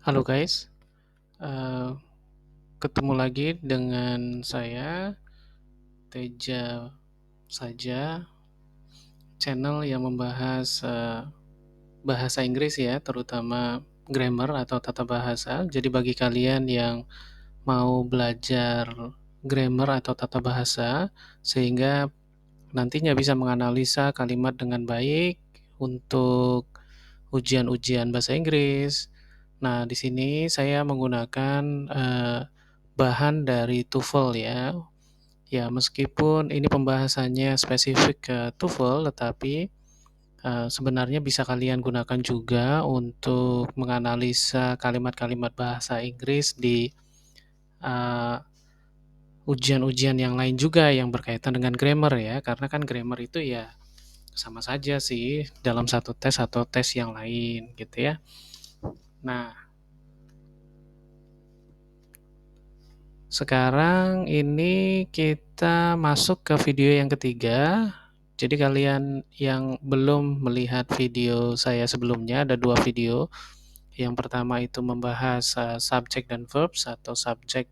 Halo guys, eee, ketemu lagi dengan saya, Teja saja, channel yang membahas, bahasa Inggris ya, terutama grammar atau tata bahasa. Jadi bagi kalian yang mau belajar grammar atau tata bahasa, sehingga nantinya bisa menganalisa kalimat dengan baik untuk ujian-ujian bahasa Inggris. Nah, di sini saya menggunakan, bahan dari TOEFL ya. Ya, meskipun ini pembahasannya spesifik ke TOEFL, tetapi, sebenarnya bisa kalian gunakan juga untuk menganalisa kalimat-kalimat bahasa Inggris di, eee, ujian-ujian yang lain juga yang berkaitan dengan grammar ya, karena kan grammar itu ya sama saja sih dalam satu tes atau tes yang lain gitu ya. Nah, sekarang ini kita masuk ke video yang ketiga. Jadi kalian yang belum melihat video saya sebelumnya, ada 2 video. Yang pertama itu membahas, subjek dan verbs atau subjek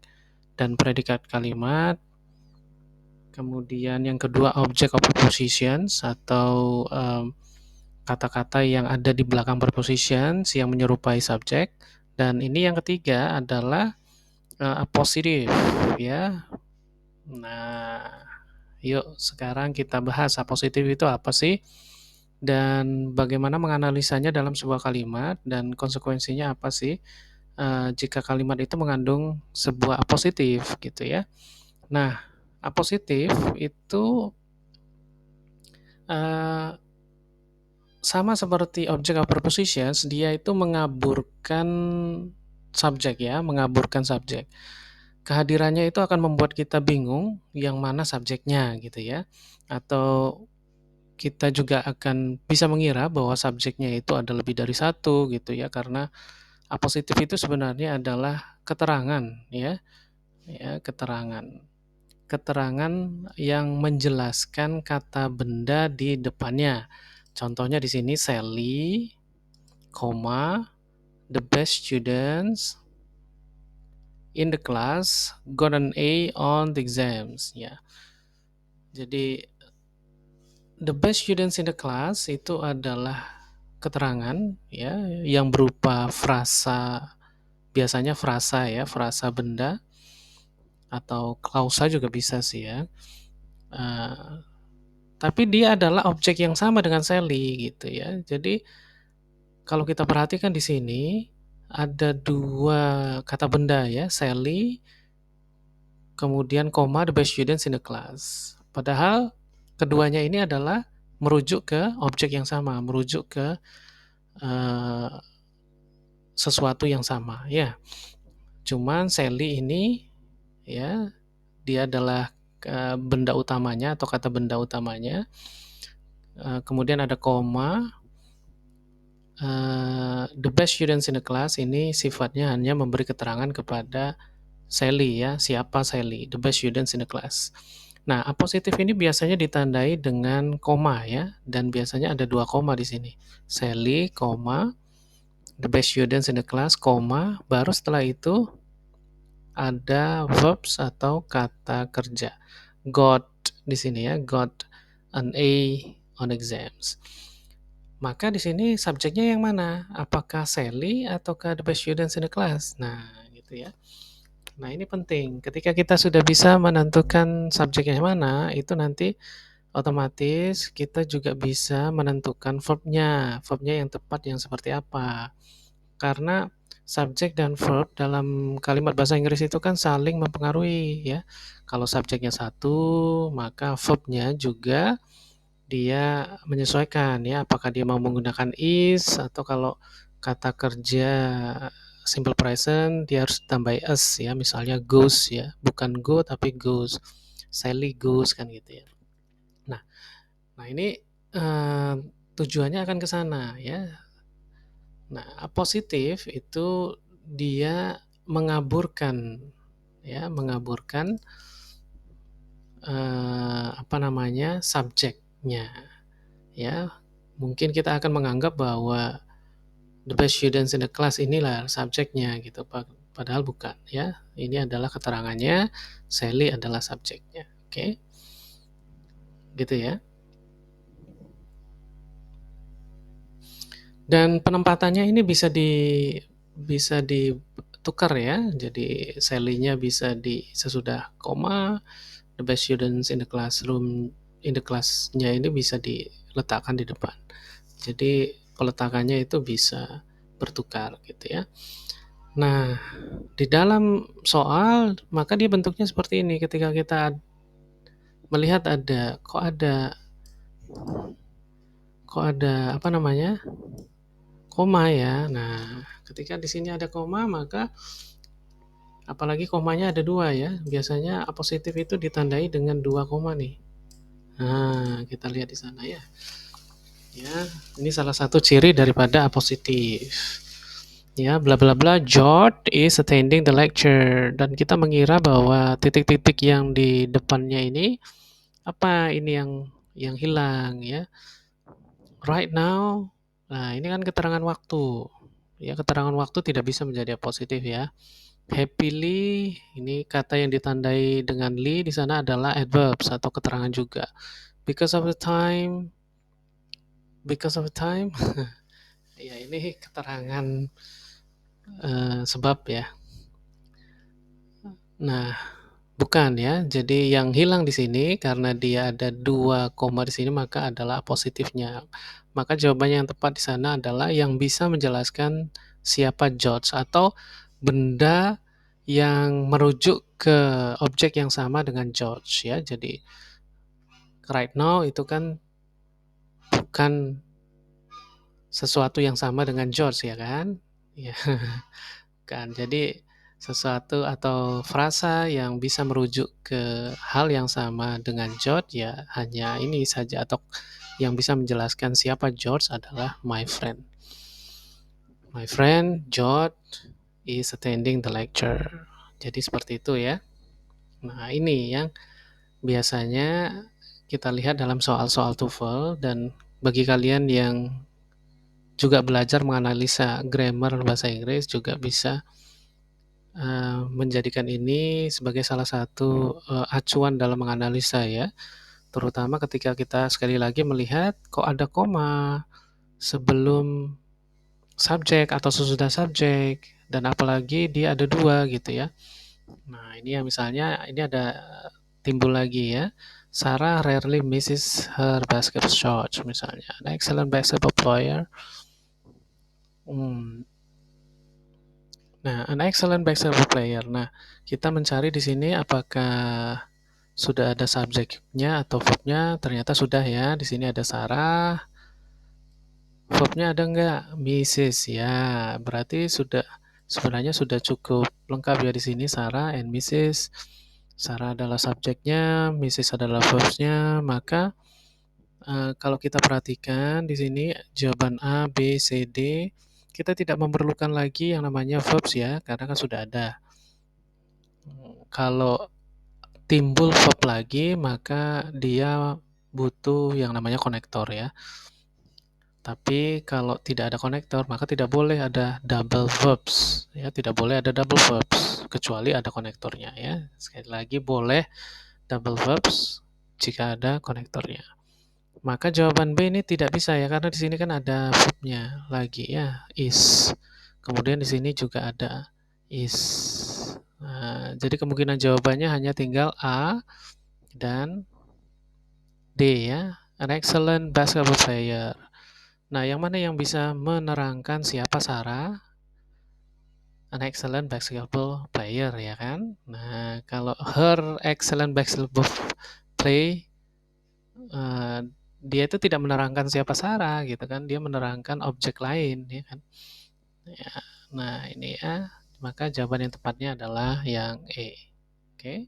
dan predikat kalimat. Kemudian yang kedua object of prepositions atau, kata-kata yang ada di belakang prepositions yang menyerupai subjek. Dan ini yang ketiga adalah, appositive ya. Nah, yuk sekarang kita bahas appositive itu apa sih? Dan bagaimana menganalisanya dalam sebuah kalimat dan konsekuensinya apa sih, jika kalimat itu mengandung sebuah apositif gitu ya. Nah, apositif itu, eee, sama seperti object of prepositions, dia itu mengaburkan subjek ya, mengaburkan subjek. Kehadirannya itu akan membuat kita bingung yang mana subjeknya gitu ya, atau kita juga akan bisa mengira bahwa subjeknya itu ada lebih dari satu gitu ya, karena apositif itu sebenarnya adalah keterangan ya, keterangan. Keterangan yang menjelaskan kata benda di depannya. Contohnya di sini Sally, the best students in the class got an A on the exams ya. Jadi the best students in the class itu adalah keterangan ya yang berupa frasa, biasanya frasa ya, frasa benda atau klausa juga bisa sih ya. Eee, tapi dia adalah objek yang sama dengan Sally gitu ya. Jadi kalau kita perhatikan di sini ada 2 kata benda ya, Sally, kemudian koma, the best students in the class. Padahal keduanya ini adalah merujuk ke objek yang sama, merujuk ke, eee, sesuatu yang sama ya. Cuman Sally ini ya, dia adalah, benda utamanya atau kata benda utamanya, kemudian ada koma, the best students in the class ini sifatnya hanya memberi keterangan kepada Sally ya, siapa Sally, the best students in the class. Nah, apositif ini biasanya ditandai dengan koma ya, dan biasanya ada 2 koma di sini. Sally, koma, the best students in the class, koma, baru setelah itu ada verbs atau kata kerja. Got di sini ya, got an A on exams. Maka di sini subjeknya yang mana? Apakah Sally ataukah the best students in the class? Nah, gitu ya. Nah, ini penting. Ketika kita sudah bisa menentukan subjeknya yang mana, itu nanti otomatis kita juga bisa menentukan verbnya, verbnya yang tepat yang seperti apa. Karena subjek dan verb dalam kalimat bahasa Inggris itu kan saling mempengaruhi ya. Kalau subjeknya satu, maka verbnya juga dia menyesuaikan ya, apakah dia mau menggunakan is atau kalau kata kerja simple present dia harus tambah s ya, misalnya goes ya, bukan go tapi goes. Sally goes kan gitu ya. Nah, ini tujuannya akan ke sana ya. Nah, positif itu dia mengaburkan ya, mengaburkan apa namanya, subjeknya ya. Mungkin kita akan menganggap bahwa The best students in the class inilah subjeknya gitu, padahal bukan ya. Ini adalah keterangannya, Sally adalah subjeknya. Oke. Gitu ya. Dan penempatannya ini bisa ditukar ya. Jadi Sally-nya bisa di sesudah koma, the best students in the classroom in the class-nya ini bisa diletakkan di depan. Jadi peletakannya itu bisa bertukar gitu ya. Nah, di dalam soal maka dia bentuknya seperti ini. Ketika kita melihat kok ada apa namanya? Koma ya. Nah, ketika di sini ada koma maka apalagi komanya ada dua ya. Biasanya apositif itu ditandai dengan dua koma nih. Nah, kita lihat di sana ya. Ya, ini salah satu ciri daripada apositif. Ya, bla bla bla. George is attending the lecture dan kita mengira bahwa titik-titik yang di depannya ini apa ini yang hilang ya. Right now. Nah, ini kan keterangan waktu. Ya, keterangan waktu tidak bisa menjadi positif ya. Happily, ini kata yang ditandai dengan li di sana adalah adverbs atau keterangan juga. Because of the time, because of the time. Ya, ini keterangan sebab ya. Nah, bukan ya. Jadi yang hilang di sini karena dia ada dua koma di sini maka adalah positifnya. Maka jawabannya yang tepat di sana adalah yang bisa menjelaskan siapa George atau benda yang merujuk ke objek yang sama dengan George ya. Jadi right now itu kan bukan sesuatu yang sama dengan George ya kan? Ya. Kan. Jadi sesuatu atau frasa yang bisa merujuk ke hal yang sama dengan George ya hanya ini saja atau yang bisa menjelaskan siapa George adalah my friend. My friend George is attending the lecture. Jadi seperti itu ya. Nah, ini yang biasanya kita lihat dalam soal-soal TOEFL dan bagi kalian yang juga belajar menganalisa grammar bahasa Inggris juga bisa menjadikan ini sebagai salah satu acuan dalam menganalisa ya, terutama ketika kita sekali lagi melihat kok ada koma sebelum subjek atau sesudah subjek dan apalagi dia ada dua gitu ya. Nah ini ya misalnya ini ada timbul lagi ya. Sarah rarely misses her basketball shot misalnya. An excellent basketball player. Nah, an excellent basketball player. Nah, kita mencari di sini apakah sudah ada subjeknya atau verbnya. Ternyata sudah ya. Di sini ada Sarah. Verbnya ada enggak? Mrs. Ya, berarti sebenarnya sudah cukup lengkap ya di sini Sarah and Mrs. Sarah adalah subjeknya, Mrs. adalah verbsnya. Maka kalau kita perhatikan di sini jawaban A, B, C, D, kita tidak memerlukan lagi yang namanya verbs ya, karena kan sudah ada. Kalau timbul verb lagi, maka dia butuh yang namanya konektor ya. Tapi kalau tidak ada konektor, maka tidak boleh ada double verbs ya, tidak boleh ada double verbs kecuali ada konektornya ya. Sekali lagi boleh double verbs jika ada konektornya. Maka jawaban B ini tidak bisa ya karena di sini kan ada verbnya lagi ya, is. Kemudian di sini juga ada is. Nah, jadi kemungkinan jawabannya hanya tinggal A dan D ya. An excellent basketball player. Nah, yang mana yang bisa menerangkan siapa Sarah? An excellent basketball player ya kan? Nah, kalau her excellent basketball play dia itu tidak menerangkan siapa Sarah gitu kan, dia menerangkan objek lain ya kan. Ya, nah ini ya, maka jawaban yang tepatnya adalah yang E. Oke.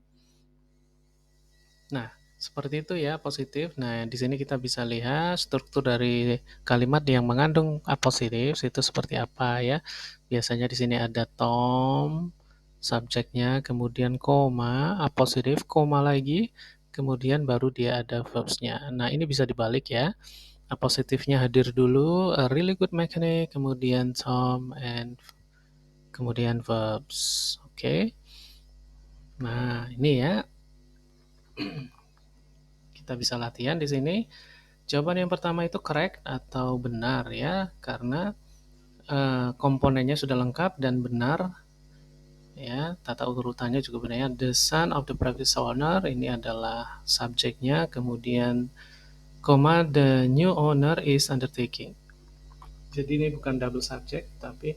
Nah, seperti itu ya positif. Nah, di sini kita bisa lihat struktur dari kalimat yang mengandung apositif itu seperti apa ya. Biasanya di sini ada Tom, subjeknya, kemudian koma, apositif, koma lagi, kemudian baru dia ada verbsnya. Nah, ini bisa dibalik ya. Positifnya hadir dulu, a really good mechanic, kemudian Tom, and kemudian verbs. Oke. Nah, ini ya. Kita bisa latihan di sini. Jawaban yang pertama itu correct atau benar ya, karena komponennya sudah lengkap dan benar ya, tata urutannya juga benar ya. The son of the previous owner ini adalah subjeknya, kemudian koma the new owner is undertaking. Jadi ini bukan double subject, tapi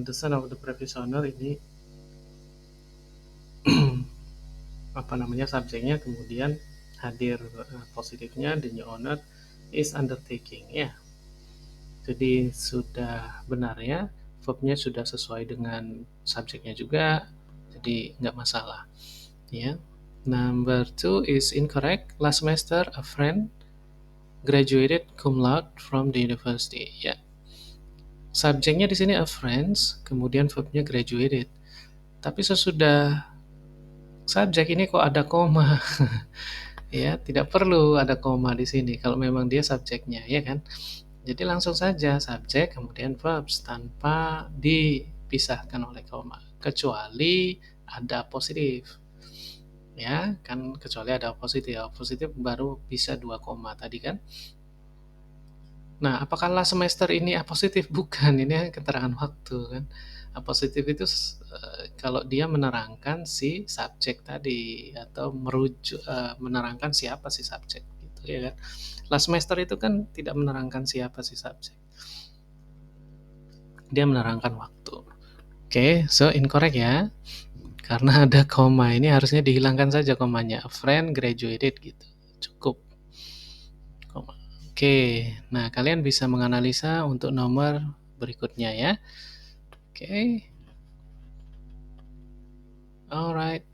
the son of the previous owner ini apa namanya subjeknya, kemudian hadir positifnya the new owner is undertaking ya. Jadi sudah benar ya, verbnya sudah sesuai dengan subjeknya juga, jadi nggak masalah ya. Number 2 is incorrect. Last semester a friend graduated cum laude from the university ya. Subjeknya di sini a friends, kemudian verbnya graduated. Tapi sesudah subjek ini kok ada koma ya, tidak perlu ada koma di sini kalau memang dia subjeknya ya kan. Jadi langsung saja subjek kemudian verbs tanpa dipisahkan oleh koma, kecuali ada positif. Ya, kan kecuali ada positif. Positif baru bisa 2 koma tadi kan. Nah, apakah last semester ini apositif? Bukan, ini keterangan waktu kan. Apositif itu kalau dia menerangkan si subjek tadi atau merujuk menerangkan siapa si subjek gitu ya kan. Last semester itu kan tidak menerangkan siapa si subjek. Dia menerangkan waktu. Oke, so incorrect ya. Karena ada koma ini harusnya dihilangkan saja komanya. A friend graduated gitu. Cukup. Koma. Oke, nah kalian bisa menganalisa untuk nomor berikutnya ya. Oke. Alright.